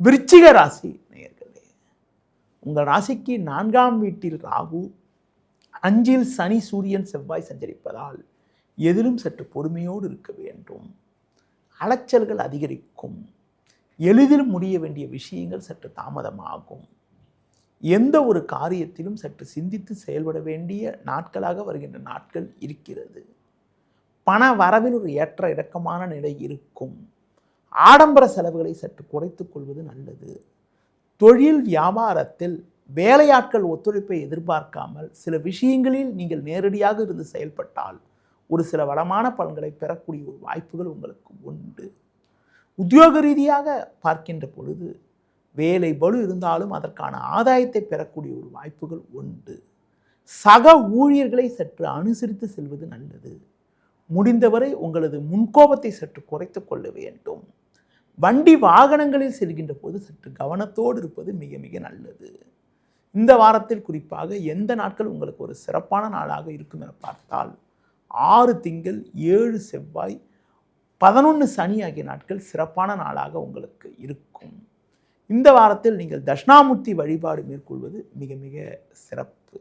விருச்சிக ராசி நேயர்களே, உங்கள் ராசிக்கு 4ஆம் வீட்டில் ராகு, 5இல் சனி, சூரியன், செவ்வாய் சஞ்சரிப்பதால் எதிலும் சற்று பொறுமையோடு இருக்க வேண்டும். அலைச்சல்கள் அதிகரிக்கும். எளிதில் முடிய வேண்டிய விஷயங்கள் சற்று தாமதமாகும். எந்த ஒரு காரியத்திலும் சற்று சிந்தித்து செயல்பட வேண்டிய நாட்களாக வருகின்ற நாட்கள் இருக்கிறது. பண வரவில் ஒரு ஏற்ற இறக்கமான நிலை இருக்கும். ஆடம்பர செலவுகளை சற்று குறைத்துக் கொள்வது நல்லது. தொழில் வியாபாரத்தில் வேலையாட்கள் ஒத்துழைப்பை எதிர்பார்க்காமல் சில விஷயங்களில் நீங்கள் நேரடியாக இருந்து செயல்பட்டால் ஒரு சில வளமான பலன்களை பெறக்கூடிய ஒரு வாய்ப்புகள் உங்களுக்கு உண்டு. உத்தியோக ரீதியாக பார்க்கின்ற பொழுது வேலை பளு இருந்தாலும் அதற்கான ஆதாயத்தை பெறக்கூடிய ஒரு வாய்ப்புகள் உண்டு. சக ஊழியர்களை சற்று அனுசரித்து செல்வது நல்லது. முடிந்தவரை உங்களது முன்கோபத்தை சற்று குறைத்துக் கொள்ள வேண்டும். வண்டி வாகனங்களில் செல்கின்ற போது சற்று கவனத்தோடு இருப்பது மிக மிக நல்லது. இந்த வாரத்தில் குறிப்பாக எந்த நாட்கள் உங்களுக்கு ஒரு சிறப்பான நாளாக இருக்கும் என பார்த்தால் 6 திங்கள், 7 செவ்வாய், 11 சனி ஆகிய நாட்கள் சிறப்பான நாளாக உங்களுக்கு இருக்கும். இந்த வாரத்தில் நீங்கள் தட்சிணாமூர்த்தி வழிபாடு மேற்கொள்வது மிக மிக சிறப்பு.